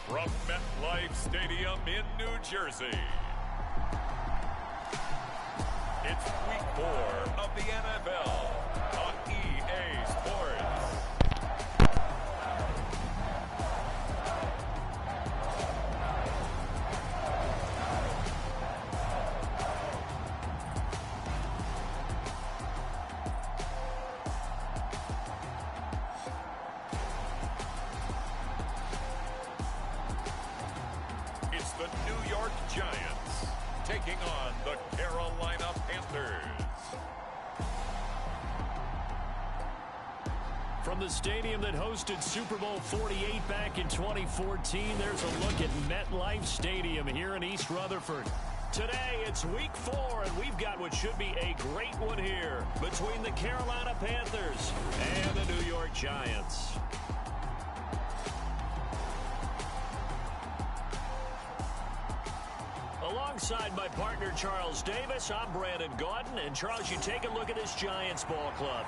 From MetLife Stadium in New Jersey, it's Week 4 of the NFL on EA Sports. It's the New York Giants taking on the Carolina Panthers. From the stadium that hosted Super Bowl 48 back in 2014, there's a look at MetLife Stadium here in East Rutherford. Today, it's Week 4, and we've got what should be a great one here between the Carolina Panthers and the New York Giants. Alongside my partner, Charles Davis, I'm Brandon Gaudin. And, Charles, you take a look at this Giants ball club.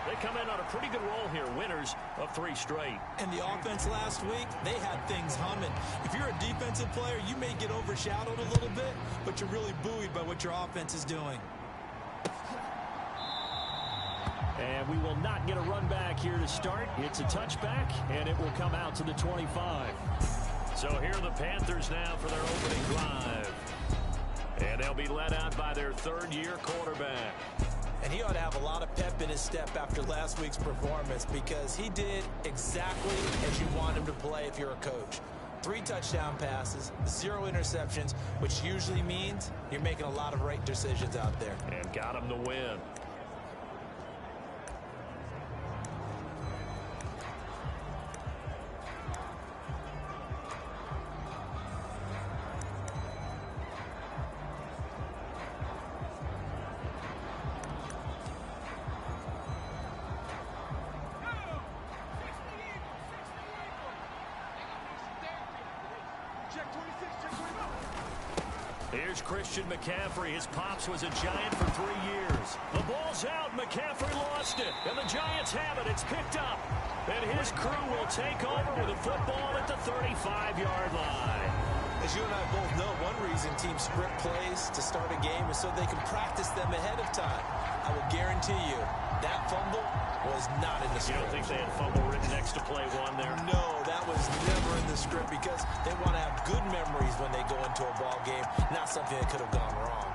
They come in on a pretty good roll here, winners of 3 straight. And the offense last week, they had things humming. If you're a defensive player, you may get overshadowed a little bit, but you're really buoyed by what your offense is doing. And we will not get a run back here to start. It's a touchback, and it will come out to the 25. So here are the Panthers now for their opening drive. And they'll be led out by their third-year quarterback. And he ought to have a lot of pep in his step after last week's performance because he did exactly as you want him to play if you're a coach. 3 touchdown passes, 0 interceptions, which usually means you're making a lot of right decisions out there. And got him the win. Here's Christian McCaffrey. His pops was a Giant for 3 years. The ball's out. McCaffrey lost it. And the Giants have it. It's picked up. And his crew will take over with a football at the 35-yard line. As you and I both know, one reason teams script plays to start a game is so they can practice them ahead of time. I will guarantee you that fumble was not in the script. You don't think they had fumble written next to play 1 there? No, that was never in the script because they want to have good memories when they go into a ball game, not something that could have gone wrong.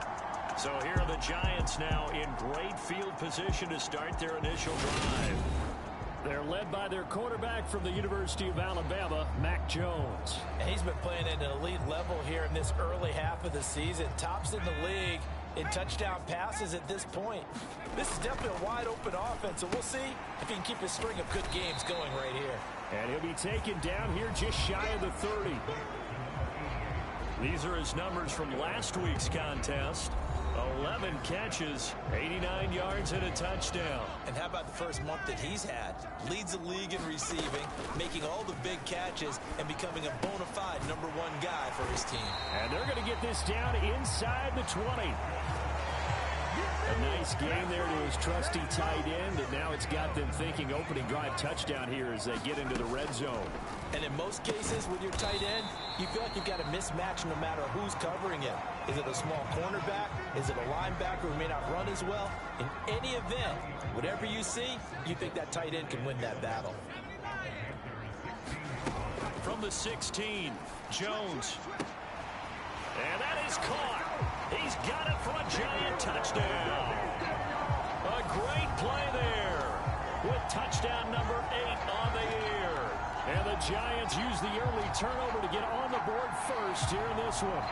So here are the Giants now in great field position to start their initial drive. They're led by their quarterback from the University of Alabama, Mac Jones. And he's been playing at an elite level here in this early half of the season. Tops in the league in touchdown passes at this point. This is definitely a wide-open offense, so we'll see if he can keep his string of good games going right here. And he'll be taken down here just shy of the 30. These are his numbers from last week's contest. 11 catches, 89 yards, and a touchdown. And how about the first month that he's had? Leads the league in receiving, making all the big catches, and becoming a bona fide #1 guy for his team. And they're going to get this down inside the 20. A nice game there to his trusty tight end, and now it's got them thinking opening drive touchdown here as they get into the red zone. And in most cases with your tight end, you feel like you've got a mismatch no matter who's covering him. Is it a small cornerback? Is it a linebacker who may not run as well? In any event, whatever you see, you think that tight end can win that battle. From the 16, Jones. And that is caught. He's got it for a Giant touchdown. A great play there with touchdown number 8 on the year. And the Giants use the early turnover to get on the board first here in this one.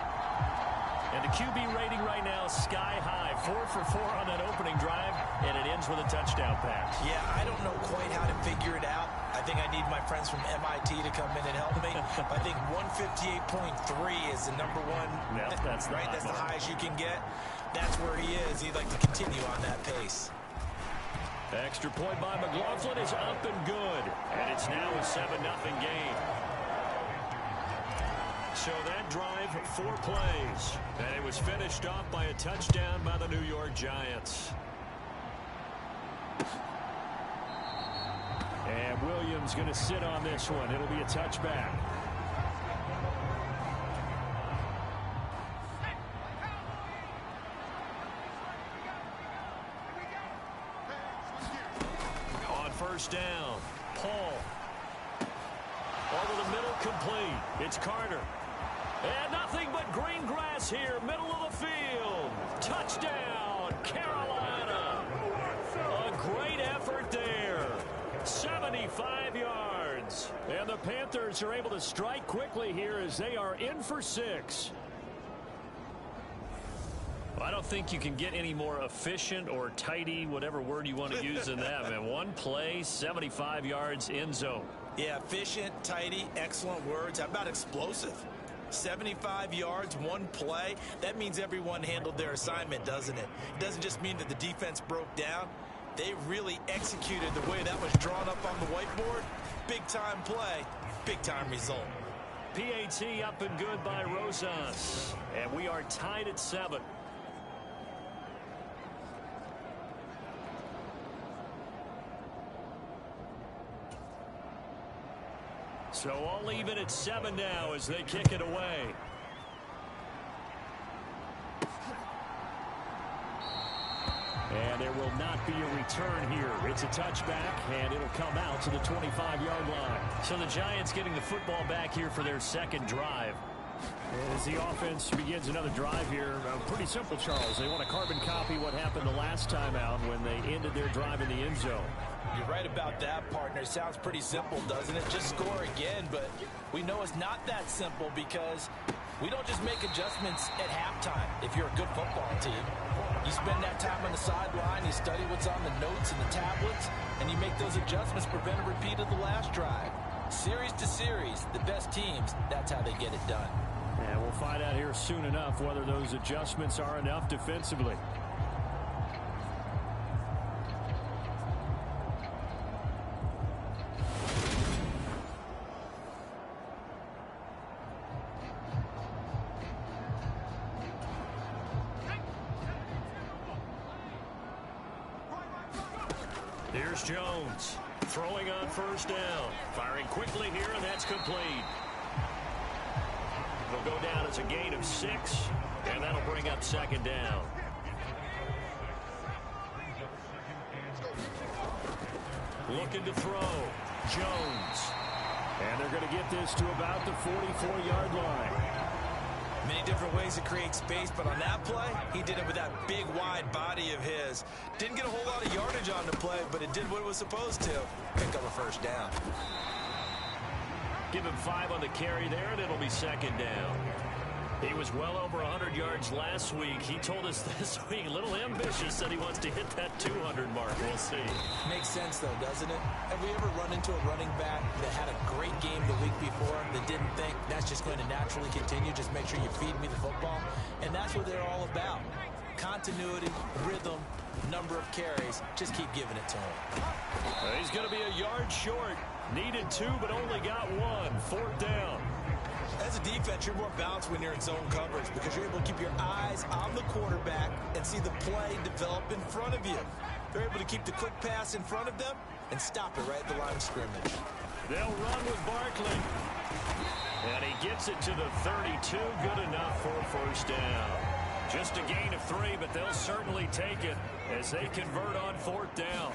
And the QB rating right now sky high. 4 for 4 on that opening drive, and it ends with a touchdown pass. Yeah, I don't know quite how to figure it out. I think I need my friends from MIT to come in and help me. I think 158.3 is the #1. Yep, that's right. That's the highest you can get. That's where he is. He'd like to continue on that pace. Extra point by McLaughlin is up and good. And it's now a 7-0 game. So that drive, 4 plays. And it was finished off by a touchdown by the New York Giants. And Williams going to sit on this one. It'll be a touchback. first down. Paul. Over the middle, complete. It's Carter. And nothing but green grass here, middle of the field. Touchdown, Carolina. A great effort there. 75 yards. And the Panthers are able to strike quickly here as they are in for 6. I don't think you can get any more efficient or tidy, whatever word you want to use in that. Man, one play, 75 yards, end zone. Yeah, efficient, tidy, excellent words. How about explosive? 75 yards, one play. That means everyone handled their assignment, doesn't it? It doesn't just mean that the defense broke down. They really executed the way that was drawn up on the whiteboard. Big-time play, big-time result. PAT up and good by Rosas. And we are tied at 7. So all even at 7 now as they kick it away. And there will not be a return here. It's a touchback, and it'll come out to the 25-yard line. So the Giants getting the football back here for their second drive. As the offense begins another drive here, pretty simple, Charles. They want to carbon copy what happened the last time out when they ended their drive in the end zone. You're right about that, partner. Sounds pretty simple, doesn't it? Just score again, but we know it's not that simple because we don't just make adjustments at halftime if you're a good football team. You spend that time on the sideline, you study what's on the notes and the tablets, and you make those adjustments, prevent a repeat of the last drive. Series to series, the best teams, that's how they get it done. And we'll find out here soon enough whether those adjustments are enough defensively. Here's Jones throwing on first down. Firing quickly here, and that's complete. It'll go down as a gain of 6, and that'll bring up second down. Looking to throw. Jones. And they're going to get this to about the 44-yard line. Many different ways to create space, but on that play, he did it with that big, wide body of his. Didn't get a whole lot of yardage on the play, but it did what it was supposed to. Pick up a first down. Give him 5 on the carry there, and it'll be second down. He was well over 100 yards last week. He told us this week, a little ambitious, that he wants to hit that 200 mark. We'll see. Makes sense, though, doesn't it? Have we ever run into a running back that had a great game the week before that didn't think that's just going to naturally continue? Just make sure you feed me the football. And that's what they're all about. Continuity, rhythm, number of carries. Just keep giving it to him. He's going to be a yard short. Needed 2, but only got 1. Fourth down. As a defense, you're more balanced when you're in zone coverage because you're able to keep your eyes on the quarterback and see the play develop in front of you. They're able to keep the quick pass in front of them and stop it right at the line of scrimmage. They'll run with Barkley. And he gets it to the 32. Good enough for a first down. Just a gain of 3, but they'll certainly take it as they convert on fourth down.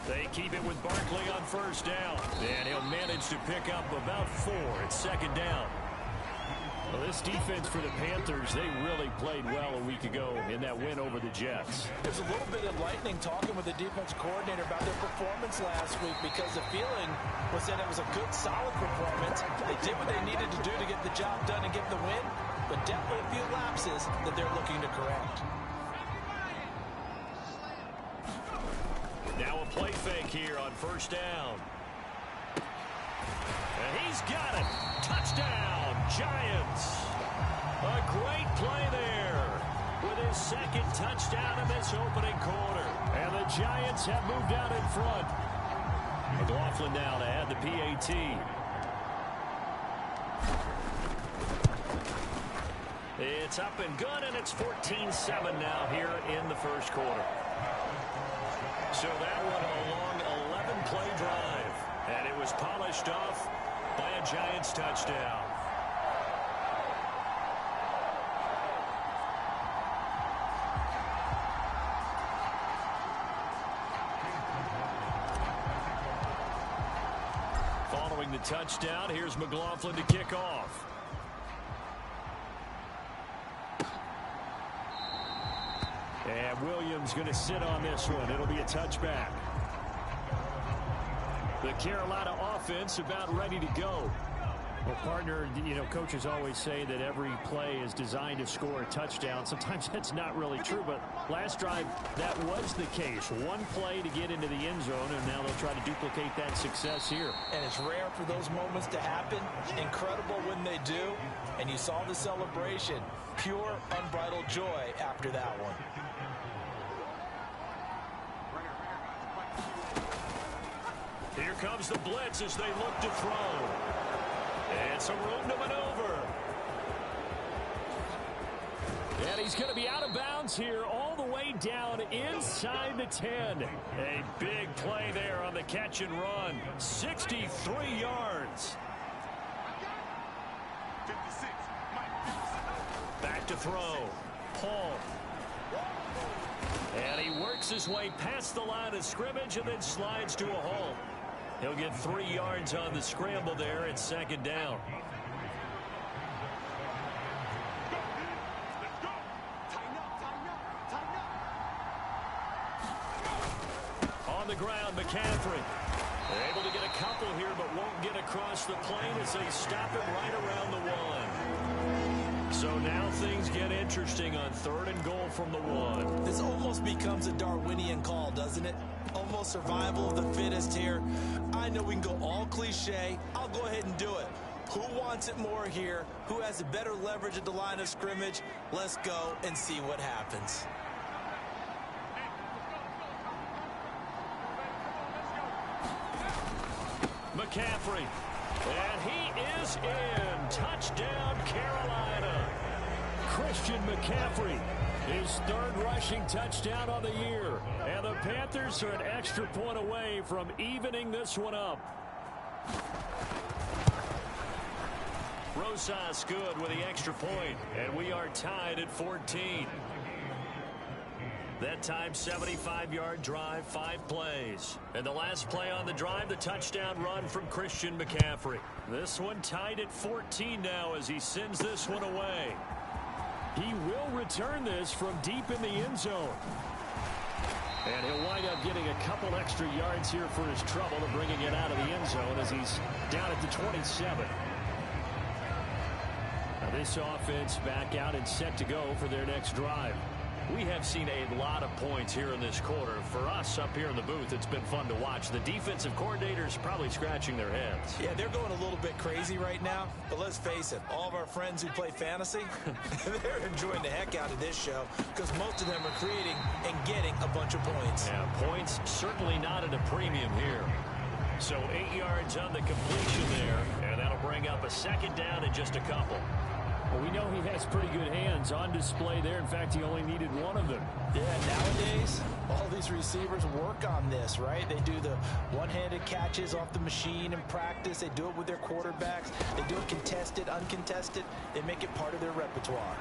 They keep it with Barkley on first down. And he'll manage to pick up about 4 at second down. Well, this defense for the Panthers, they really played well a week ago in that win over the Jets. There's a little bit of lightning talking with the defense coordinator about their performance last week because the feeling was that it was a good, solid performance. They did what they needed to do to get the job done and get the win, but definitely a few lapses that they're looking to correct. Now a play fake here on first down. And he's got it. Touchdown, Giants. A great play there with his second touchdown in this opening quarter. And the Giants have moved out in front. McLaughlin now to add the PAT. It's up and good, and it's 14-7 now here in the first quarter. So that one a long 11-play drive, and it was polished off by a Giants touchdown. touchdown. Here's McLaughlin to kick off. And Williams going to sit on this one. It'll be a touchback. The Carolina offense about ready to go. Well, partner, coaches always say that every play is designed to score a touchdown. Sometimes that's not really true, but last drive, that was the case. One play to get into the end zone, and now they'll try to duplicate that success here. And it's rare for those moments to happen. Incredible when they do. And you saw the celebration. Pure, unbridled joy after that one. Here comes the blitz as they look to throw. And some room to maneuver. And he's going to be out of bounds here all the way down inside the 10. A big play there on the catch and run. 63 yards. Back to throw. Paul. And he works his way past the line of scrimmage and then slides to a halt. He'll get 3 yards on the scramble there at second down. On the ground, McCaffrey. They're able to get a couple here, but won't get across the plane as they stop him right around the 1. So now things get interesting on 3rd and goal from the 1. This almost becomes a Darwinian call, doesn't it? Almost survival of the fittest here. I know we can go all cliche. I'll go ahead and do it. Who wants it more here? Who has a better leverage at the line of scrimmage? Let's go and see what happens. McCaffrey. And he is in. Touchdown, Carolina. Christian McCaffrey. His 3rd rushing touchdown on the year. And the Panthers are an extra point away from evening this one up. Rosas good with the extra point. And we are tied at 14. That time, 75-yard drive, 5 plays. And the last play on the drive, the touchdown run from Christian McCaffrey. This one tied at 14 now as he sends this one away. He will return this from deep in the end zone. And he'll wind up getting a couple extra yards here for his trouble and bringing it out of the end zone as he's down at the 27. Now this offense back out and set to go for their next drive. We have seen a lot of points here in this quarter. For us up here in the booth, it's been fun to watch. The defensive coordinators probably scratching their heads. Yeah, they're going a little bit crazy right now. But let's face it, all of our friends who play fantasy, they're enjoying the heck out of this show because most of them are creating and getting a bunch of points. Yeah, points certainly not at a premium here. So 8 yards on the completion there, and that'll bring up a second down in just a couple. Well, we know he has pretty good hands on display there. In fact, he only needed one of them. Yeah, nowadays, all these receivers work on this, right? They do the one-handed catches off the machine in practice. They do it with their quarterbacks. They do it contested, uncontested. They make it part of their repertoire.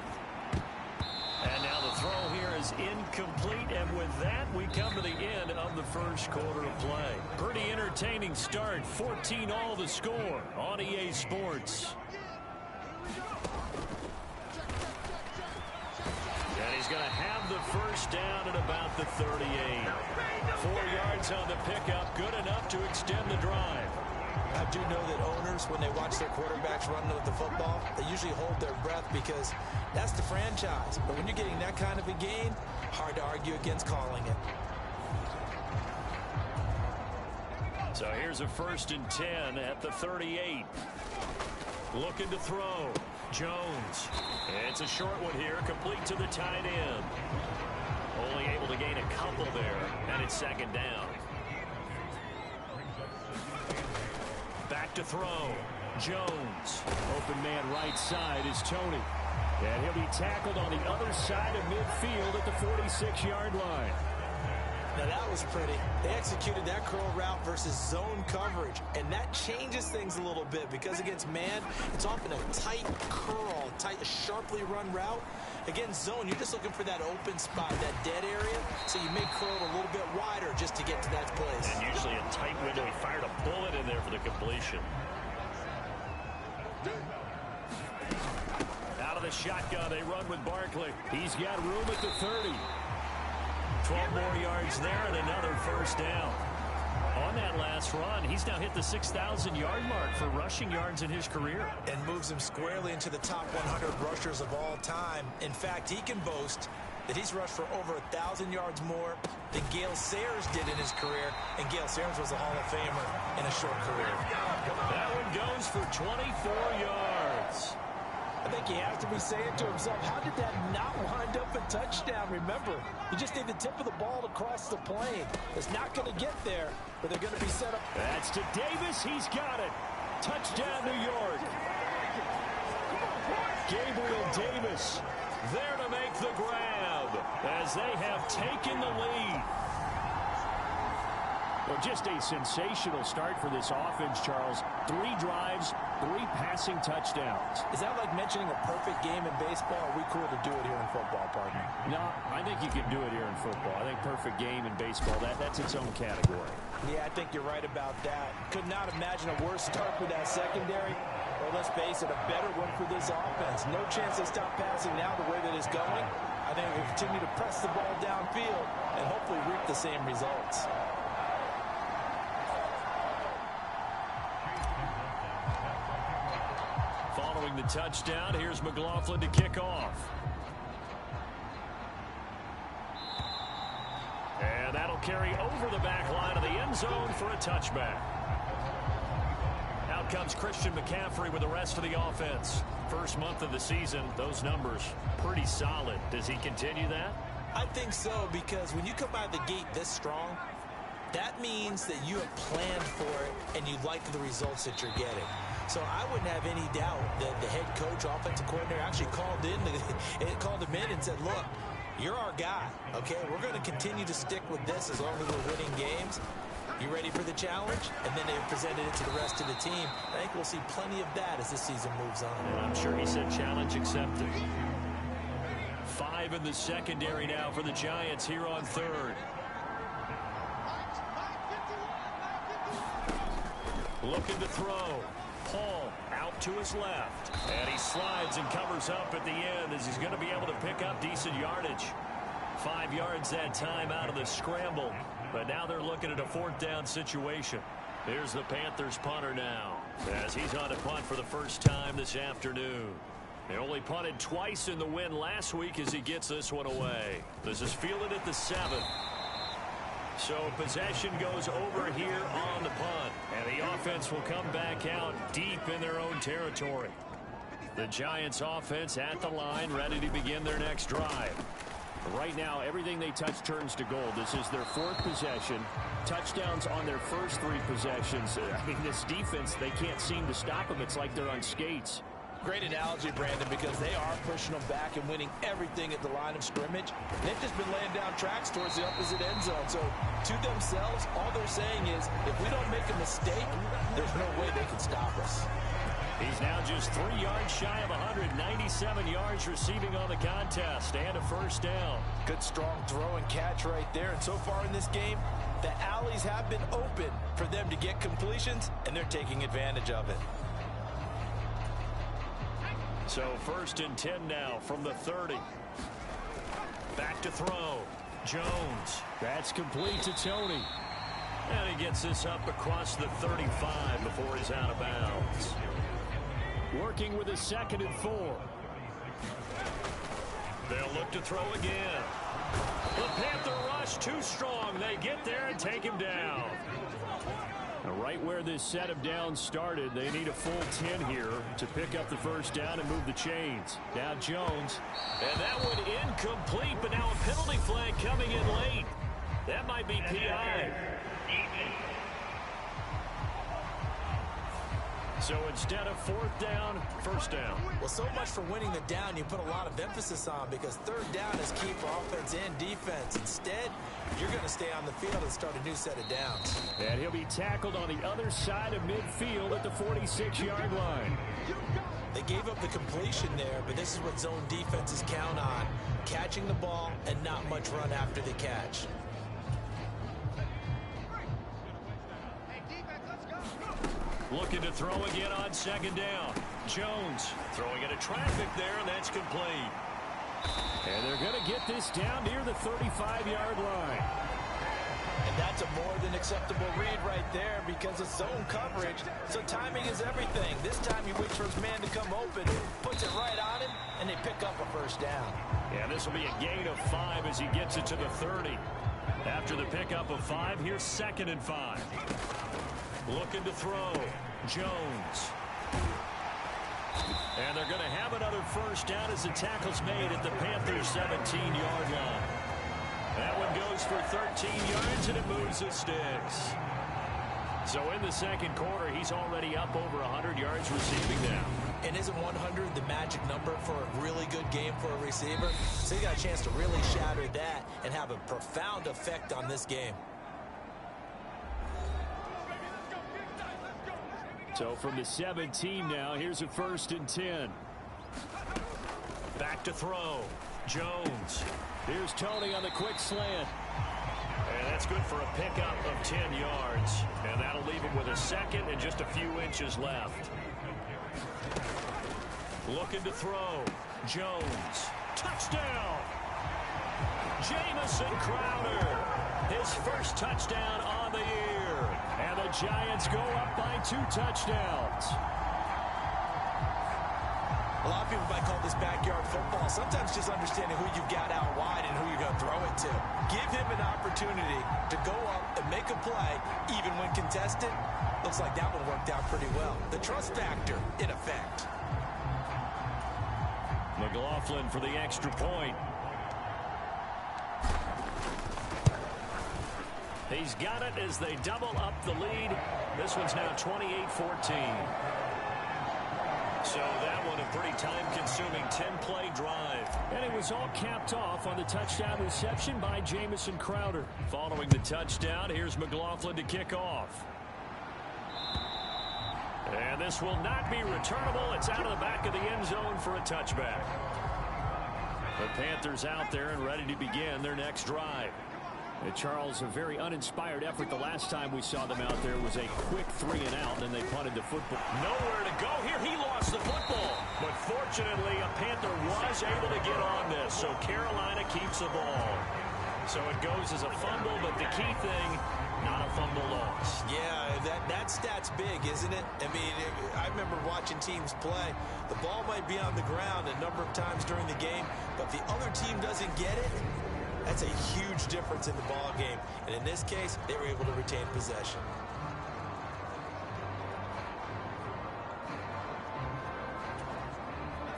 And now the throw here is incomplete. And with that, we come to the end of the first quarter of play. Pretty entertaining start. 14 all the score on EA Sports. And he's going to have the first down at about the 38. 4 yards on the pickup, good enough to extend the drive. I do know that owners, when they watch their quarterbacks running with the football, they usually hold their breath because that's the franchise. But when you're getting that kind of a gain, hard to argue against calling it. So here's a 1st and 10 at the 38. Looking to throw. Jones. It's a short one here, complete to the tight end. Only able to gain a couple there, and it's second down. Back to throw. Jones. Open man right side is Tony. And he'll be tackled on the other side of midfield at the 46-yard line. Now that was pretty. They executed that curl route versus zone coverage, and that changes things a little bit because against man, it's often a tight curl, sharply run route. Against zone, you're just looking for that open spot, that dead area, so you may curl it a little bit wider just to get to that place. And usually a tight window. He fired a bullet in there for the completion. a shotgun. They run with Barkley. He's got room at the 30. 12 more yards there and another first down. On that last run, he's now hit the 6,000-yard mark for rushing yards in his career. And moves him squarely into the top 100 rushers of all time. In fact, he can boast that he's rushed for over 1,000 yards more than Gale Sayers did in his career. And Gale Sayers was a Hall of Famer in a short career. That one goes for 24 yards. I think he has to be saying to himself, how did that not wind up a touchdown? Remember, you just need the tip of the ball to cross the plane. It's not going to get there, but they're going to be set up. That's to Davis. He's got it. Touchdown, New York. Gabriel Davis there to make the grab as they have taken the lead. Well, just a sensational start for this offense, Charles. 3 drives, 3 passing touchdowns. Is that like mentioning a perfect game in baseball? Or are we cool to do it here in football, partner? No, I think you can do it here in football. I think perfect game in baseball, that's its own category. Yeah, I think you're right about that. Could not imagine a worse start with that secondary. Well, let's face it, a better one for this offense. No chance they stop passing now the way that it's going. I think we'll continue to press the ball downfield and hopefully reap the same results. Following the touchdown, here's McLaughlin to kick off. And that'll carry over the back line of the end zone for a touchback. Out comes Christian McCaffrey with the rest of the offense. First month of the season, those numbers pretty solid. Does he continue that? I think so, because when you come out of the gate this strong, that means that you have planned for it and you like the results that you're getting. So I wouldn't have any doubt that the head coach, offensive coordinator, actually called him in and said, look, you're our guy, okay? We're going to continue to stick with this as long as we're winning games. You ready for the challenge? And then they presented it to the rest of the team. I think we'll see plenty of that as the season moves on. And I'm sure he said challenge accepted. 5 in the secondary now for the Giants here on 3rd. Looking to throw. Paul out to his left. And he slides and covers up at the end as he's going to be able to pick up decent yardage. 5 yards that time out of the scramble. But now they're looking at a 4th down situation. Here's the Panthers punter now as he's on to punt for the first time this afternoon. They only punted twice in the win last week as he gets this one away. This is fielded at the 7. So possession goes over here on the punt. And the offense will come back out deep in their own territory. The Giants offense at the line, ready to begin their next drive. Right now, everything they touch turns to gold. This is their 4th possession. Touchdowns on their first 3 possessions. I mean, this defense, they can't seem to stop them. It's like they're on skates. Great analogy, Brandon, because they are pushing them back and winning everything at the line of scrimmage. They've just been laying down tracks towards the opposite end zone. So to themselves, all they're saying is, if we don't make a mistake, there's no way they can stop us. He's now just 3 yards shy of 197 yards receiving on the contest and a first down. Good strong throw and catch right there. And so far in this game, the alleys have been open for them to get completions, and they're taking advantage of it. So 1st and 10 now from the 30. Back to throw. Jones. That's complete to Tony. And he gets this up across the 35 before he's out of bounds. Working with a 2nd and 4. They'll look to throw again. The Panther rush too strong. They get there and take him down. Right where this set of downs started, they need a full 10 here to pick up the first down and move the chains. Now Jones. And that one incomplete, but now a penalty flag coming in late. That might be PI. So instead of 4th down, first down. Well, so much for winning the down you put a lot of emphasis on, because 3rd down is key for offense and defense. Instead, you're going to stay on the field and start a new set of downs. And he'll be tackled on the other side of midfield at the 46-yard line. They gave up the completion there, but this is what zone defenses count on. Catching the ball and not much run after the catch. Looking to throw again on second down. Jones throwing into traffic there, and that's complete. And they're going to get this down near the 35-yard line. And that's a more than acceptable read right there because it's zone coverage, so timing is everything. This time he waits for his man to come open, puts it right on him, and they pick up a first down. Yeah, this will be a gain of 5 as he gets it to the 30. After the pickup of 5, here's 2nd and 5. Looking to throw. Jones. And they're going to have another first down as the tackle's made at the Panthers' 17-yard line. That one goes for 13 yards, and it moves the sticks. So in the second quarter, he's already up over 100 yards receiving now. And isn't 100 the magic number for a really good game for a receiver? So he got a chance to really shatter that and have a profound effect on this game. So from the 17 now, here's a 1st and 10. Back to throw. Jones. Here's Tony on the quick slant. And that's good for a pickup of 10 yards. And that'll leave him with a 2nd and just a few inches left. Looking to throw. Jones. Touchdown! Jamison Crowder. His first touchdown on the year. And the Giants go up by 2 touchdowns. A lot of people might call this backyard football. Sometimes just understanding who you've got out wide and who you're going to throw it to. Give him an opportunity to go up and make a play, even when contested. Looks like that one worked out pretty well. The trust factor, in effect. McLaughlin for the extra point. He's got it as they double up the lead. This one's now 28-14. So that one a pretty time-consuming 10-play drive. And it was all capped off on the touchdown reception by Jamison Crowder. Following the touchdown, here's McLaughlin to kick off. And this will not be returnable. It's out of the back of the end zone for a touchback. The Panthers out there and ready to begin their next drive. Charles, a very uninspired effort the last time we saw them out there was a quick 3 and out, and then they punted the football. Nowhere to go here. He lost the football. But fortunately, a Panther was able to get on this, so Carolina keeps the ball. So it goes as a fumble, but the key thing, not a fumble loss. Yeah, that stat's big, isn't it? I mean, I remember watching teams play. The ball might be on the ground a number of times during the game, but the other team doesn't get it. That's a huge difference in the ball game. And in this case, they were able to retain possession.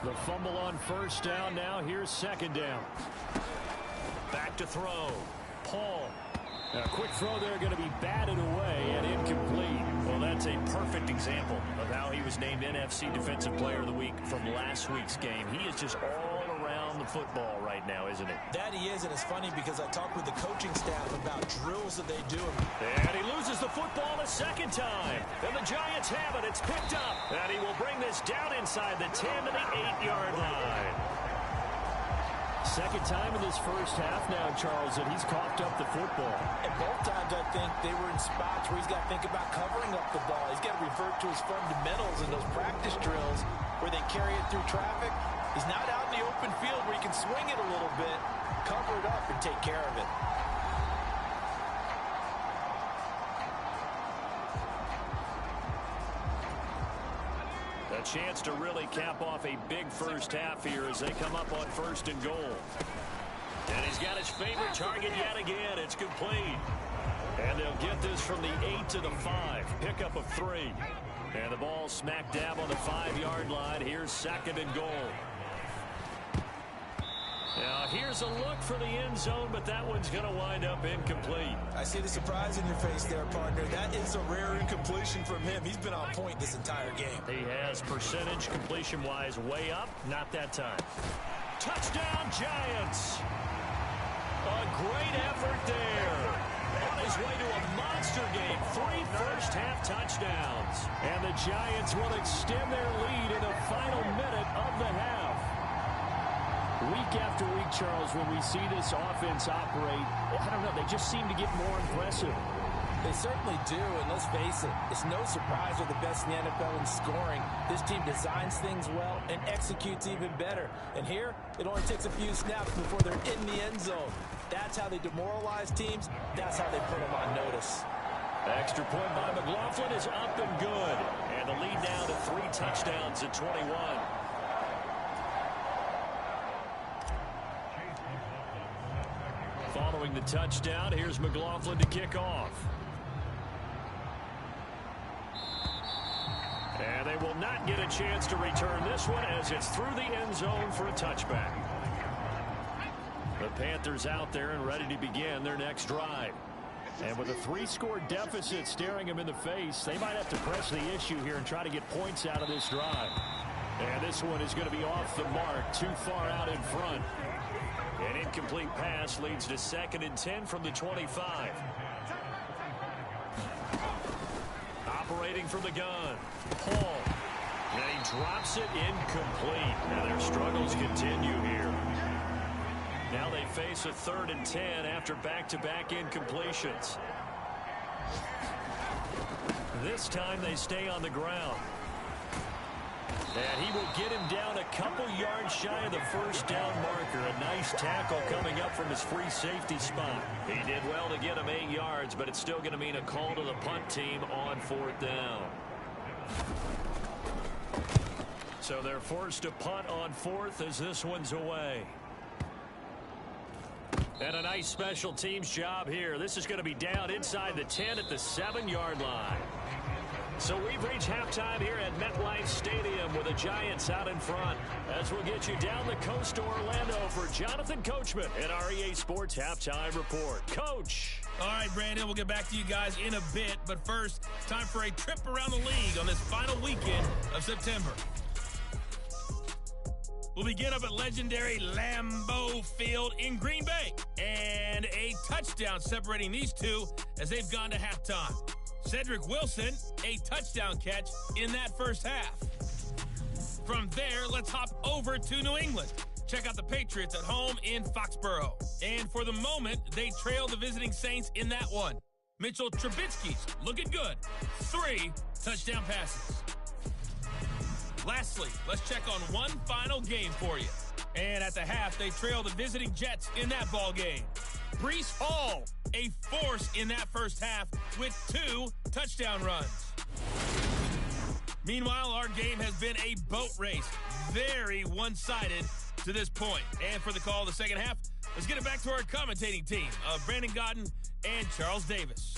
The fumble on first down now. Here's 2nd down. Back to throw. Paul. A quick throw there going to be batted away and incomplete. Well, that's a perfect example of how he was named NFC Defensive Player of the Week from last week's game. He is just all around the football right now, isn't it? That he is, and it's funny because I talked with the coaching staff about drills that they do. And he loses the football a 2nd time. And the Giants have it. It's picked up. And he will bring this down inside the 10 to the 8-yard line. 2nd time in this first half now, Charles, that he's coughed up the football. And both times, I think, they were in spots where he's got to think about covering up the ball. He's got to revert to his fundamentals in those practice drills where they carry it through traffic. He's not out in the open field where he can swing it a little bit, cover it up, and take care of it. A chance to really cap off a big first half here as they come up on 1st and goal. And he's got his favorite target yet again. It's complete. And they'll get this from the 8 to the 5. Pickup of 3. And the ball smack dab on the 5-yard line. Here's 2nd and goal. Now here's a look for the end zone, but that one's going to wind up incomplete. I see the surprise in your face there, partner. That is a rare incompletion from him. He's been on point this entire game. He has percentage completion-wise way up. Not that time. Touchdown, Giants. A great effort there. On his way to a monster game. 3 first-half touchdowns. And the Giants will extend their lead in the final minute of the half. Week after week, Charles, when we see this offense operate, I don't know, they just seem to get more impressive. They certainly do, and let's face it, it's no surprise they're the best in the NFL in scoring. This team designs things well and executes even better. And here, it only takes a few snaps before they're in the end zone. That's how they demoralize teams. That's how they put them on notice. Extra point by McLaughlin is up and good. And the lead now to 3 touchdowns at 21. Following the touchdown, here's McLaughlin to kick off. And they will not get a chance to return this one as it's through the end zone for a touchback. The Panthers out there and ready to begin their next drive. And with a 3-score deficit staring them in the face, they might have to press the issue here and try to get points out of this drive. And this one is going to be off the mark, too far out in front. An incomplete pass leads to 2nd and 10 from the 25. Operating from the gun, Paul. And he drops it incomplete. Now their struggles continue here. Now they face a 3rd and 10 after back-to-back incompletions. This time they stay on the ground. And he will get him down a couple yards shy of the first down marker. A nice tackle coming up from his free safety spot. He did well to get him 8 yards, but it's still going to mean a call to the punt team on 4th down. So they're forced to punt on 4th as this one's away. And a nice special teams job here. This is going to be down inside the 10 at the 7-yard line. So we've reached halftime here at MetLife Stadium with the Giants out in front. As we'll get you down the coast to Orlando for Jonathan Coachman and our EA Sports Halftime Report. Coach. All right, Brandon, we'll get back to you guys in a bit. But first, time for a trip around the league on this final weekend of September. We'll begin up at legendary Lambeau Field in Green Bay. And a touchdown separating these two as they've gone to halftime. Cedric Wilson, a touchdown catch in that first half. From there, let's hop over to New England. Check out the Patriots at home in Foxborough. And for the moment, they trail the visiting Saints in that one. Mitchell Trubisky's looking good. 3 touchdown passes. Lastly, let's check on one final game for you. And at the half, they trail the visiting Jets in that ball game. Breece Hall, a force in that first half with 2 touchdown runs. Meanwhile, our game has been a boat race. Very one-sided to this point. And for the call of the second half, let's get it back to our commentating team of Brandon Gaudin and Charles Davis.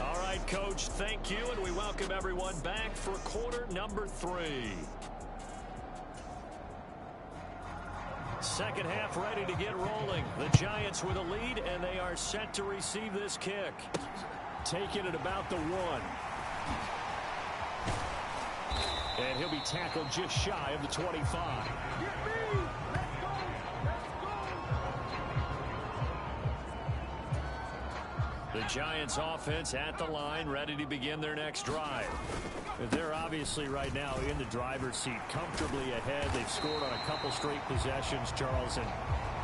All right, Coach, thank you, and we welcome everyone back for quarter number 3. Second half ready to get rolling. The Giants with a lead, and they are set to receive this kick. Taking it about the 1. And he'll be tackled just shy of the 25. The Giants offense at the line, ready to begin their next drive. They're obviously right now in the driver's seat, comfortably ahead. They've scored on a couple straight possessions, Charles. And,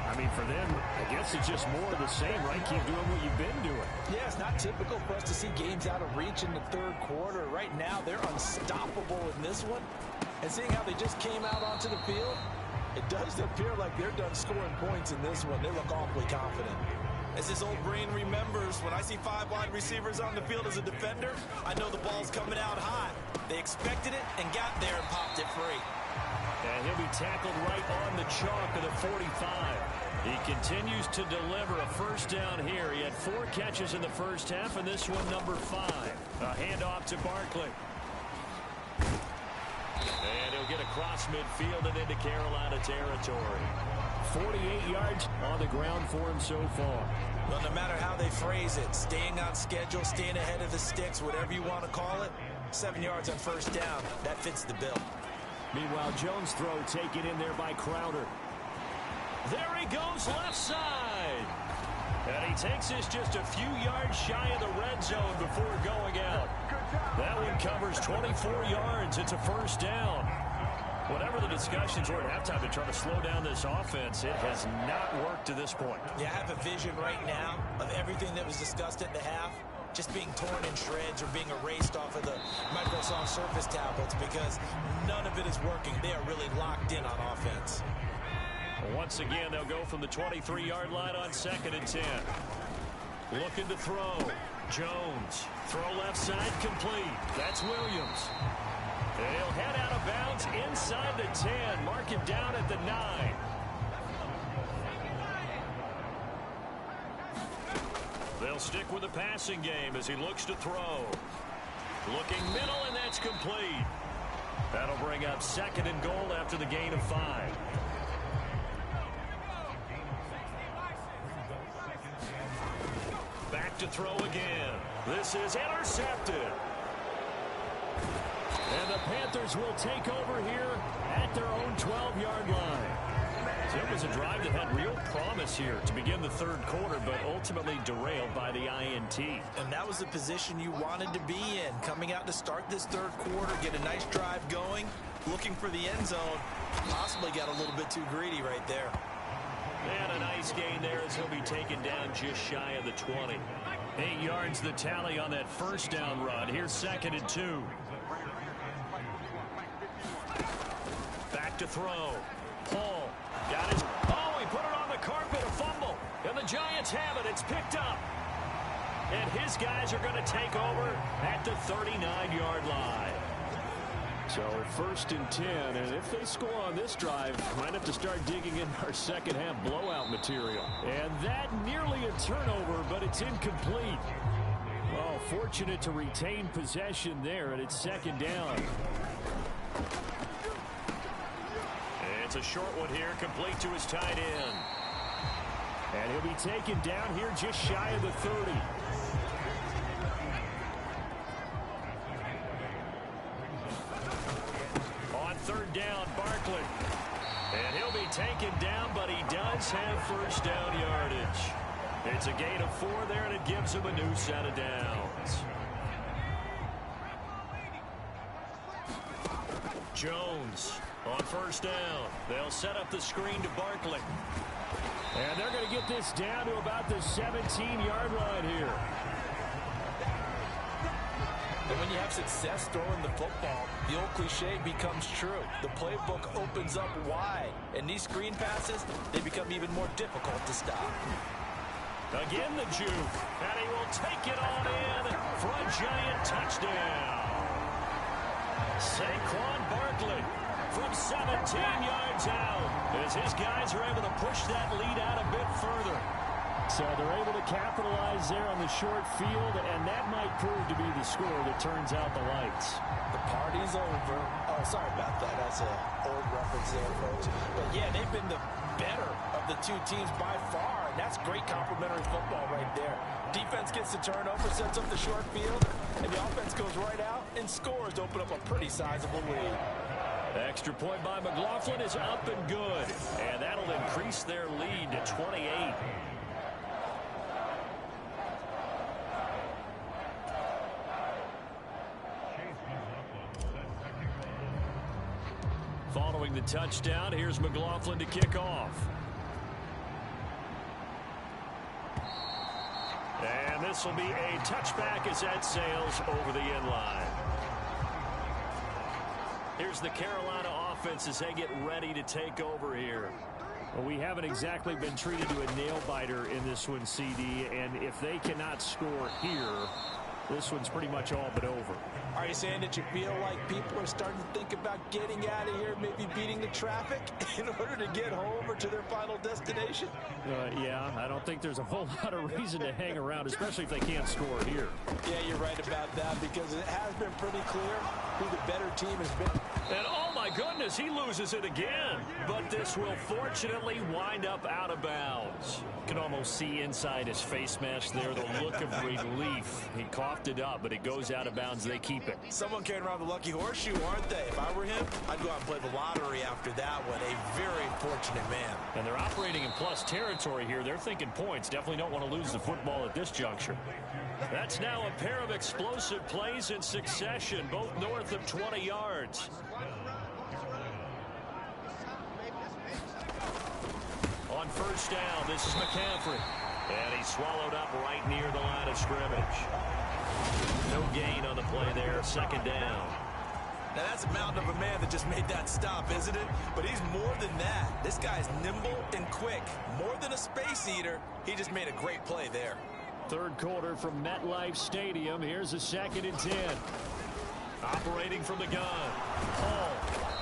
I mean, for them, I guess it's just more of the same, right? Keep doing what you've been doing. Yeah, it's not typical for us to see games out of reach in the third quarter. Right now, they're unstoppable in this one. And seeing how they just came out onto the field, it does appear like they're done scoring points in this one. They look awfully confident. As his old brain remembers, when I see 5 wide receivers on the field as a defender, I know the ball's coming out high. They expected it and got there and popped it free. And he'll be tackled right on the chalk of the 45. He continues to deliver a first down here. He had 4 catches in the first half, and this one number 5. A handoff to Barkley. And he'll get across midfield and into Carolina territory. 48 yards on the ground for him so far. Well, no matter how they phrase it, staying on schedule, staying ahead of the sticks, whatever you want to call it, 7 yards on first down, that fits the bill. Meanwhile, Jones' throw taken in there by Crowder. There he goes left side. And he takes this just a few yards shy of the red zone before going out. That one covers 24 yards. It's a first down. Whatever the discussions were at halftime to try to slow down this offense, it has not worked to this point. Yeah, I have a vision right now of everything that was discussed at the half just being torn in shreds or being erased off of the Microsoft Surface tablets because none of it is working. They are really locked in on offense. Once again, they'll go from the 23-yard line on 2nd and 10. Looking to throw. Jones. Throw left side complete. That's Williams. They'll head out of bounds inside the 10. Mark him down at the 9. They'll stick with the passing game as he looks to throw. Looking middle, and that's complete. That'll bring up 2nd and goal after the gain of 5. Back to throw again. This is intercepted. And the Panthers will take over here at their own 12-yard line. So it was a drive that had real promise here to begin the 3rd quarter, but ultimately derailed by the INT. And that was the position you wanted to be in. Coming out to start this 3rd quarter, get a nice drive going, looking for the end zone. Possibly got a little bit too greedy right there. And a nice gain there as he'll be taken down just shy of the 20. 8 yards the tally on that 1st down run. Here's 2nd and 2. Back to throw. Paul got his. Oh, he put it on the carpet, a fumble. And the Giants have it. It's picked up. And his guys are going to take over at the 39-yard line. So 1st and 10, and if they score on this drive, might have to start digging in our second half blowout material. And that nearly a turnover, but it's incomplete. Well, fortunate to retain possession there, and it's 2nd down. It's a short one here, complete to his tight end. And he'll be taken down here just shy of the 30. On 3rd down, Barkley. And he'll be taken down, but he does have 1st down yardage. It's a gain of 4 there, and it gives him a new set of downs. Jones on 1st down. They'll set up the screen to Barkley. And they're going to get this down to about the 17-yard line here. And when you have success throwing the football, the old cliche becomes true. The playbook opens up wide. And these screen passes, they become even more difficult to stop. Again the juke. And he will take it on in for a Giant touchdown. Saquon Barkley from 17 yards out as his guys are able to push that lead out a bit further. So they're able to capitalize there on the short field, and that might prove to be the score that turns out the lights. The party's over. Oh, sorry about that. That's an old reference there, folks. But, yeah, they've been the better of the two teams by far, and that's great complementary football right there. Defense gets the turnover, sets up the short field, and the offense goes right out and scores to open up a pretty sizable lead. Extra point by McLaughlin is up and good, and that'll increase their lead to 28. Following the touchdown, here's McLaughlin to kick off. And this will be a touchback as that sails over the end line. Here's the Carolina offense as they get ready to take over here. Well, we haven't exactly been treated to a nail-biter in this one, CD, and if they cannot score here, this one's pretty much all but over. Are you saying that you feel like people are starting to think about getting out of here, maybe beating the traffic in order to get home or to their final destination? Yeah, I don't think there's a whole lot of reason to hang around, especially if they can't score here. Yeah, you're right about that because it has been pretty clear who the better team has been. And oh my goodness, he loses it again. But this will fortunately wind up out of bounds. You can almost see inside his face mask there the look of relief. He coughed it up, but it goes out of bounds. They keep it. Someone carrying around the lucky horseshoe, aren't they? If I were him, I'd go out and play the lottery after that one. A very fortunate man. And they're operating in plus territory here. They're thinking points. Definitely don't want to lose the football at this juncture. That's now a pair of explosive plays in succession, both north of 20 yards. first down. This is McCaffrey. And he's swallowed up right near the line of scrimmage. No gain on the play there. Second down. Now, that's a mountain of a man that just made that stop, isn't it? But he's more than that. This guy's nimble and quick. More than a space eater. He just made a great play there. Third quarter from MetLife Stadium. Here's a 2nd and 10. Operating from the gun. Paul.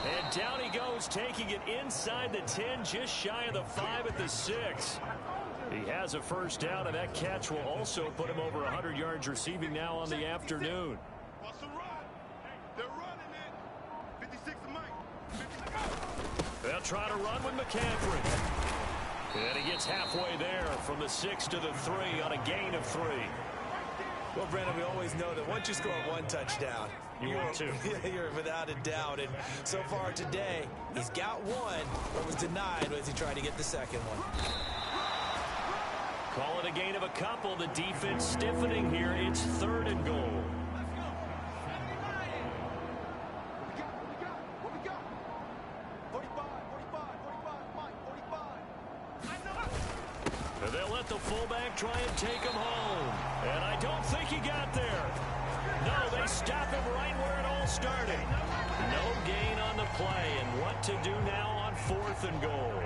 And down he goes, taking it inside the 10, just shy of the 5 at the 6. He has a first down, and that catch will also put him over 100 yards receiving now on the afternoon. They'll try to run with McCaffrey. And he gets halfway there from the 6 to the 3 on a gain of 3. Well, Brandon, we always know that once you score one touchdown, want two. You're without a doubt. And so far today, he's got one, but was denied as he tried to get the second one. Call it a gain of a couple. The defense stiffening here. It's 3rd and goal. They'll let the fullback try and take him home. And I don't think he got there. No, they stop him right where it all started. No gain on the play. And what to do now on 4th and goal.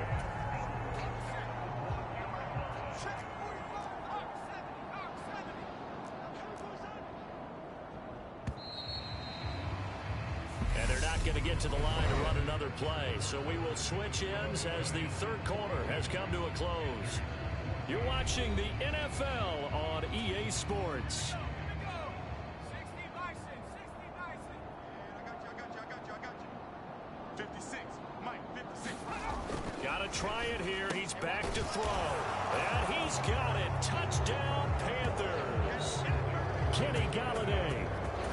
And they're not going to get to the line to run another play. So we will switch ends as the 3rd quarter has come to a close. You're watching the NFL on EA Sports. Got to try it here. He's back to throw. And he's got it. Touchdown, Panthers. Kenny Golladay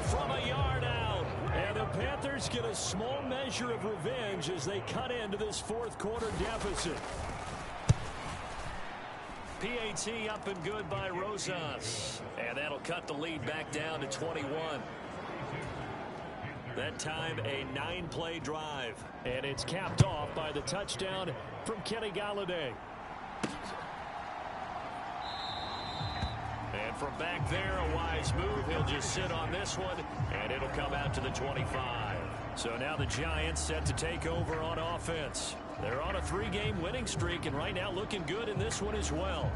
from a yard out. And the Panthers get a small measure of revenge as they cut into this 4th quarter deficit. PAT up and good by Rosas. And that'll cut the lead back down to 21. That time a 9-play drive. And it's capped off by the touchdown from Kenny Golladay. And from back there, a wise move. He'll just sit on this one, and it'll come out to the 25. So now the Giants set to take over on offense. They're on a 3-game winning streak, and right now looking good in this one as well.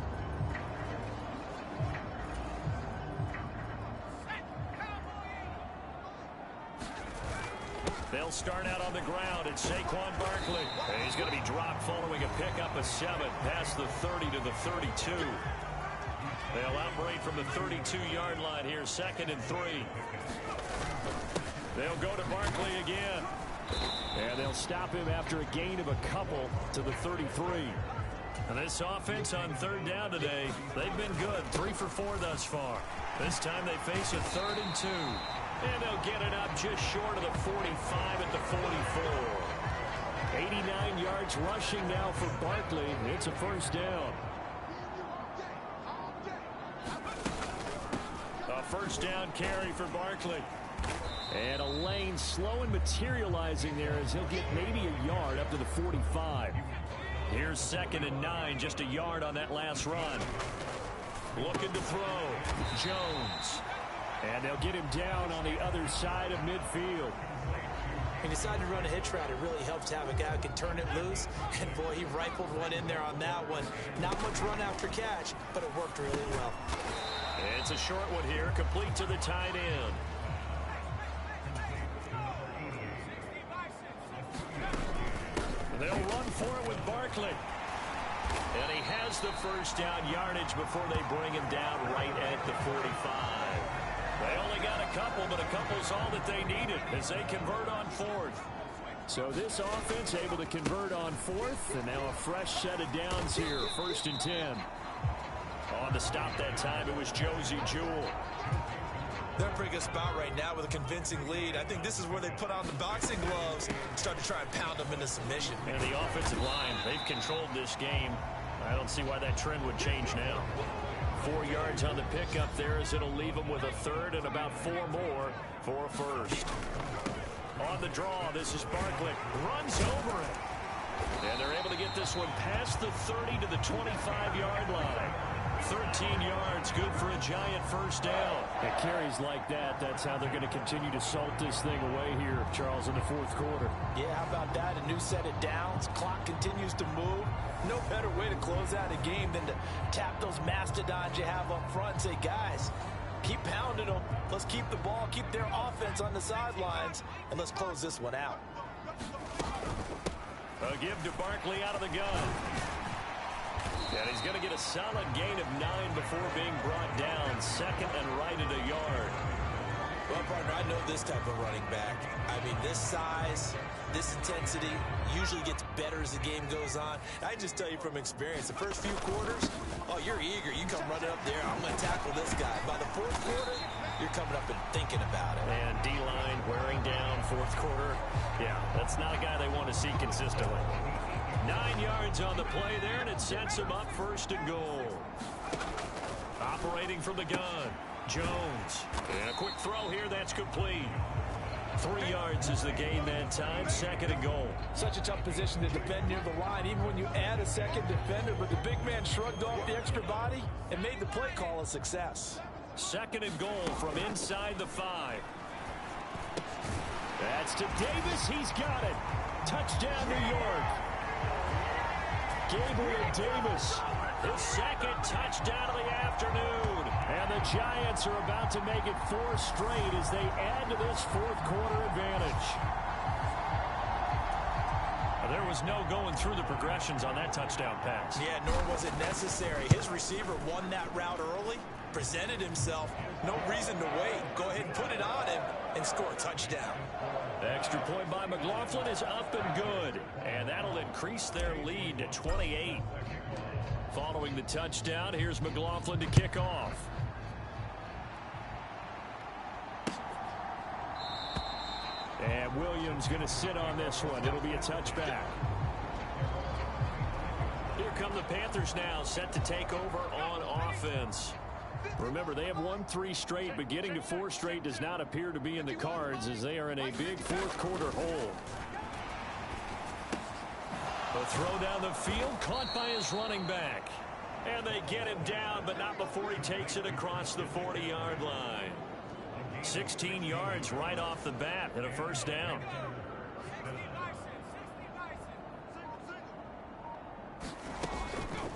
They'll start out on the ground. It's Saquon Barkley. And he's going to be dropped following a pickup of 7 past the 30 to the 32. They'll operate from the 32-yard line here, 2nd and 3. They'll go to Barkley again. And they'll stop him after a gain of a couple to the 33. And this offense on 3rd down today, they've been good. 3 for 4 thus far. This time they face a 3rd and 2. And they'll get it up just short of the 45 at the 44. 89 yards rushing now for Barkley. It's a first down. A first down carry for Barkley. And a lane slow and materializing there as he'll get maybe a yard up to the 45. Here's 2nd and 9, just a yard on that last run. Looking to throw. Jones. And they'll get him down on the other side of midfield. He decided to run a hitch route. It really helps to have a guy who can turn it loose. And, boy, he rifled one in there on that one. Not much run after catch, but it worked really well. It's a short one here, complete to the tight end. They'll run for it with Barkley. And he has the first down yardage before they bring him down right at the 45. They only got a couple, but a couple's all that they needed as they convert on 4th. So this offense able to convert on 4th, and now a fresh set of downs here, 1st and 10. On the stop that time, it was Josie Jewell. They're in a pretty good spot right now with a convincing lead. I think this is where they put on the boxing gloves and start to try and pound them into submission. And the offensive line, they've controlled this game. I don't see why that trend would change now. 4 yards on the pickup there as it'll leave them with a 3rd and about 4 more for a first. On the draw, this is Barkley. Runs over it. And they're able to get this one past the 30 to the 25-yard line. 13 yards, good for a Giant first down. At carries like that, that's how they're going to continue to salt this thing away here, Charles, in the fourth quarter. Yeah, how about that? A new set of downs. Clock continues to move. No better way to close out a game than to tap those mastodons you have up front and say, guys, keep pounding them. Let's keep the ball, keep their offense on the sidelines, and let's close this one out. A give to Barkley out of the gun. And he's going to get a solid gain of 9 before being brought down. Second and right at a yard. Well, partner, I know this type of running back. I mean, this size, this intensity usually gets better as the game goes on. I just tell you from experience, the first few quarters, oh, you're eager. You come running up there, I'm going to tackle this guy. By the fourth quarter, you're coming up and thinking about it. And D-line wearing down fourth quarter. Yeah, that's not a guy they want to see consistently. 9 yards on the play there, and it sets him up first and goal. Operating from the gun, Jones. And a quick throw here, that's complete. 3 yards is the gain that time, second and goal. Such a tough position to defend near the line, even when you add a second defender, but the big man shrugged off the extra body and made the play call a success. Second and goal from inside the 5. That's to Davis, he's got it. Touchdown, New York. Gabriel Davis, his second touchdown of the afternoon. And the Giants are about to make it 4 straight as they add to this fourth quarter advantage. There was no going through the progressions on that touchdown pass. Yeah, nor was it necessary. His receiver won that route early, presented himself. No reason to wait. Go ahead and put it on him and score a touchdown. The extra point by McLaughlin is up and good. And that'll increase their lead to 28. Following the touchdown, here's McLaughlin to kick off. And Williams going to sit on this one. It'll be a touchback. Here come the Panthers now, set to take over on offense. Remember, they have won 3 straight, but getting to 4 straight does not appear to be in the cards as they are in a big fourth quarter hole. A throw down the field, caught by his running back. And they get him down, but not before he takes it across the 40-yard line. 16 yards right off the bat and a first down.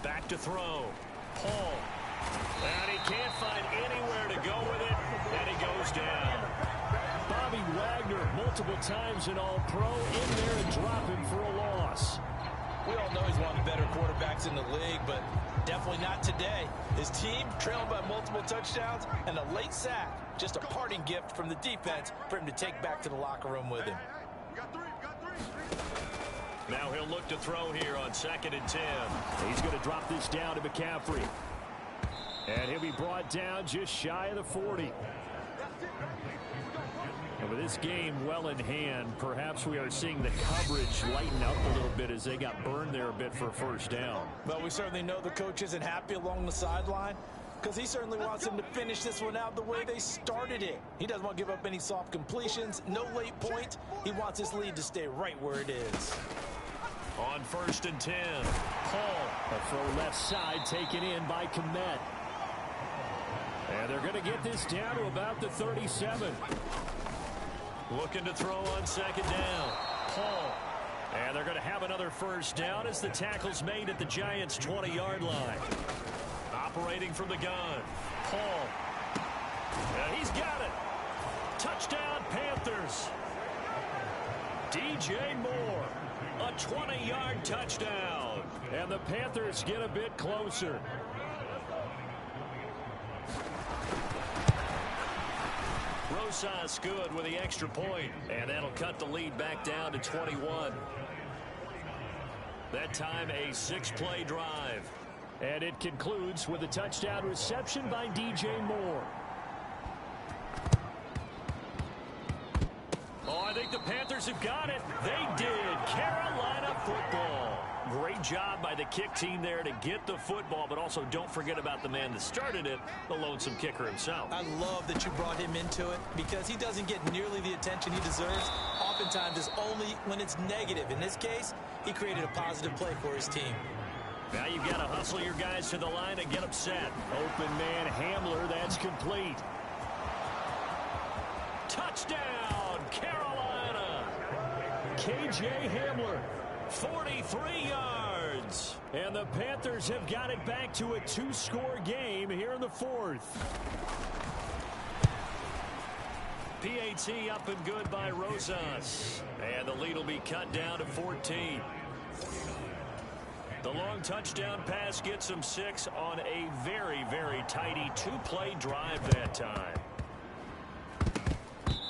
Back to throw. Paul. And he can't find anywhere to go with it, and he goes down. Bobby Wagner, multiple times an All-Pro, in there and dropping for a loss. We all know he's one of the better quarterbacks in the league, but definitely not today. His team trailing by multiple touchdowns and a late sack. Just a parting gift from the defense for him to take back to the locker room with him. Now he'll look to throw here on 2nd and 10. He's going to drop this down to McCaffrey. And he'll be brought down just shy of the 40. And with this game well in hand, perhaps we are seeing the coverage lighten up a little bit as they got burned there a bit for a first down. Well, we certainly know the coach isn't happy along the sideline because he certainly wants them to finish this one out the way they started it. He doesn't want to give up any soft completions, no late point. He wants his lead to stay right where it is. On 1st and 10, Paul. A throw left side taken in by Kmet. And they're going to get this down to about the 37. Looking to throw on 2nd down. Paul. And they're going to have another first down as the tackle's made at the Giants' 20-yard line. Operating from the gun. Paul. And he's got it. Touchdown, Panthers. DJ Moore. A 20-yard touchdown. And the Panthers get a bit closer. Rosas good with the extra point. And that'll cut the lead back down to 21. That time a 6-play drive. And it concludes with a touchdown reception by DJ Moore. Oh, I think the Panthers have got it. They did. Carolina football. Great job by the kick team there to get the football, but also don't forget about the man that started it, the lonesome kicker himself. I love that you brought him into it because he doesn't get nearly the attention he deserves. Oftentimes it's only when it's negative. In this case, he created a positive play for his team. Now you've got to hustle your guys to the line and get them set. Open man Hamler, that's complete. Touchdown, Carolina. KJ Hamler, 43 yards. And the Panthers have got it back to a 2-score game here in the fourth. PAT up and good by Rosas. And the lead will be cut down to 14. The long touchdown pass gets them 6 on a very, very tidy 2-play drive that time.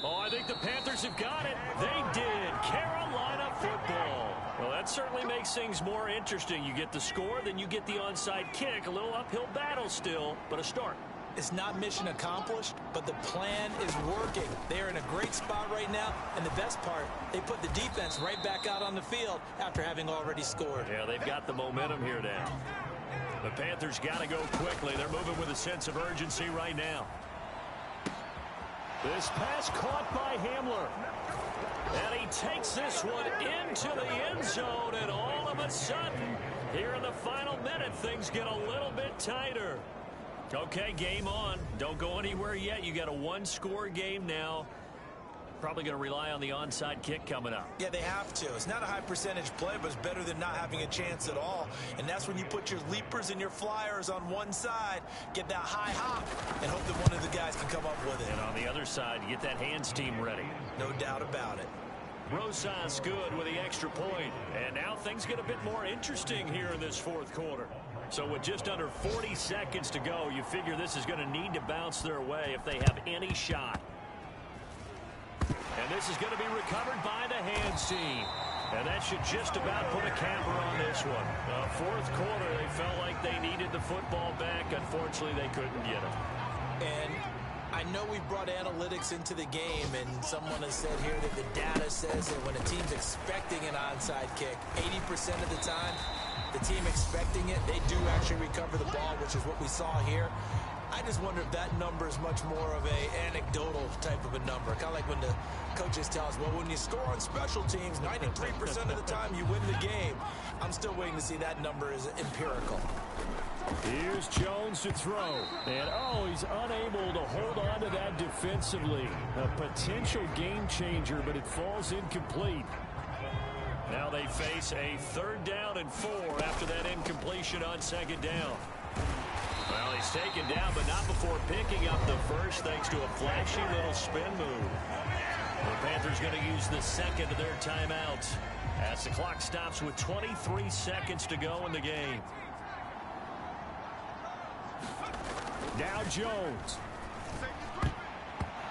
Oh, I think the Panthers have got it. They did. Carolina football. Well, that certainly makes things more interesting. You get the score, then you get the onside kick. A little uphill battle still, but a start. It's not mission accomplished, but the plan is working. They're in a great spot right now, and the best part, they put the defense right back out on the field after having already scored. Yeah, they've got the momentum here now. The Panthers got to go quickly. They're moving with a sense of urgency right now. This pass caught by Hamler. And he takes this one into the end zone, and all of a sudden, here in the final minute, things get a little bit tighter. Okay, game on. Don't go anywhere yet. You got a 1-score game now. Probably going to rely on the onside kick coming up. Yeah, they have to. It's not a high percentage play, but it's better than not having a chance at all. And that's when you put your leapers and your flyers on one side, get that high hop, and hope that one of the guys can come up with it. And on the other side, get that hands team ready. No doubt about it. Rosas good with the extra point. And now things get a bit more interesting here in this fourth quarter. So with just under 40 seconds to go, you figure this is going to need to bounce their way if they have any shot. And this is going to be recovered by the hands team. And that should just about put a capper on this one. Fourth quarter, they felt like they needed the football back. Unfortunately, they couldn't get it. And I know we brought analytics into the game, and someone has said here that the data says that when a team's expecting an onside kick, 80% of the time, the team expecting it, they do actually recover the ball, which is what we saw here. I just wonder if that number is much more of a anecdotal type of a number. Kind of like when the coaches tell us, well, when you score on special teams, 93% of the time you win the game. I'm still waiting to see that number is empirical. Here's Jones to throw. And, he's unable to hold on to that defensively. A potential game changer, but it falls incomplete. Now they face a 3rd down and 4 after that incompletion on 2nd down. Well, he's taken down, but not before picking up the first thanks to a flashy little spin move. The Panthers going to use the 2nd of their timeout as the clock stops with 23 seconds to go in the game. Now Jones.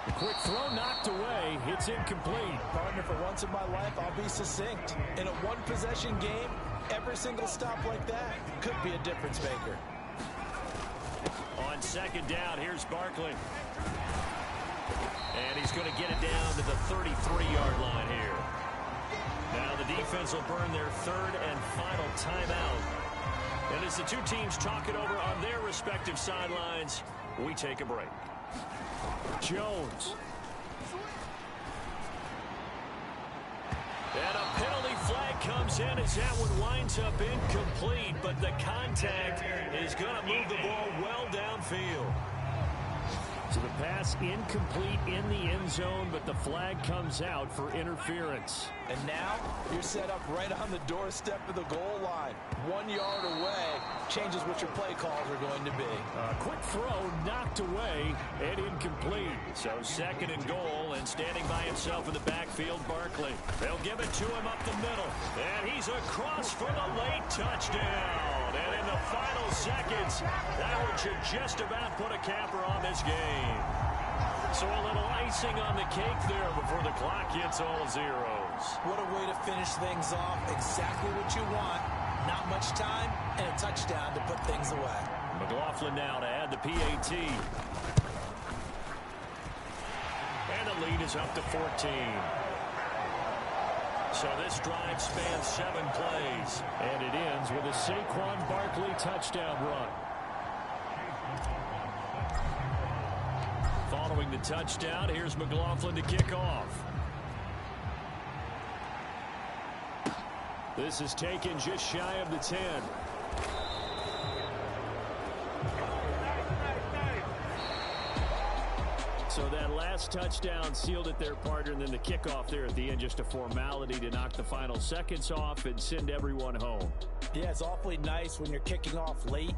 The quick throw knocked away. It's incomplete. Partner, for once in my life, I'll be succinct. In a one-possession game, every single stop like that could be a difference maker. On 2nd down, here's Barkley. And he's going to get it down to the 33-yard line here. Now the defense will burn their 3rd and final timeout. And as the two teams talk it over on their respective sidelines, we take a break. Jones. And a penalty flag comes in as that one winds up incomplete, but the contact is going to move the ball well downfield. So the pass incomplete in the end zone, but the flag comes out for interference. And now you're set up right on the doorstep of the goal line. 1 yard away changes what your play calls are going to be. A quick throw knocked away and incomplete. So 2nd and goal, and standing by himself in the backfield, Barkley. They'll give it to him up the middle. And he's across for the late touchdown. And in the final seconds, that one should just about put a capper on this game. So a little icing on the cake there before the clock hits all zeros. What a way to finish things off. Exactly what you want. Not much time and a touchdown to put things away. McLaughlin now to add the PAT. And the lead is up to 14. So this drive spans 7 plays. And it ends with a Saquon Barkley touchdown run. Following the touchdown, here's McLaughlin to kick off. This is taken just shy of the 10. So that last touchdown sealed it there, partner, and then the kickoff there at the end, just a formality to knock the final seconds off and send everyone home. Yeah, it's awfully nice when you're kicking off late,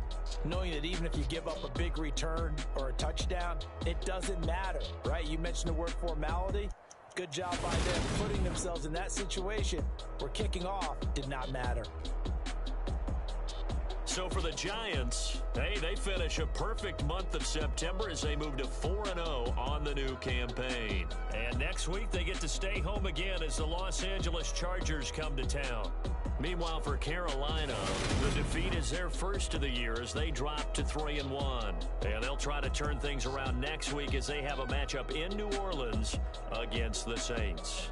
knowing that even if you give up a big return or a touchdown, it doesn't matter, right? You mentioned the word formality. Good job by them putting themselves in that situation where kicking off did not matter. So for the Giants, hey, they finish a perfect month of September as they move to 4-0 on the new campaign. And next week, they get to stay home again as the Los Angeles Chargers come to town. Meanwhile, for Carolina, the defeat is their first of the year as they drop to 3-1. And they'll try to turn things around next week as they have a matchup in New Orleans against the Saints.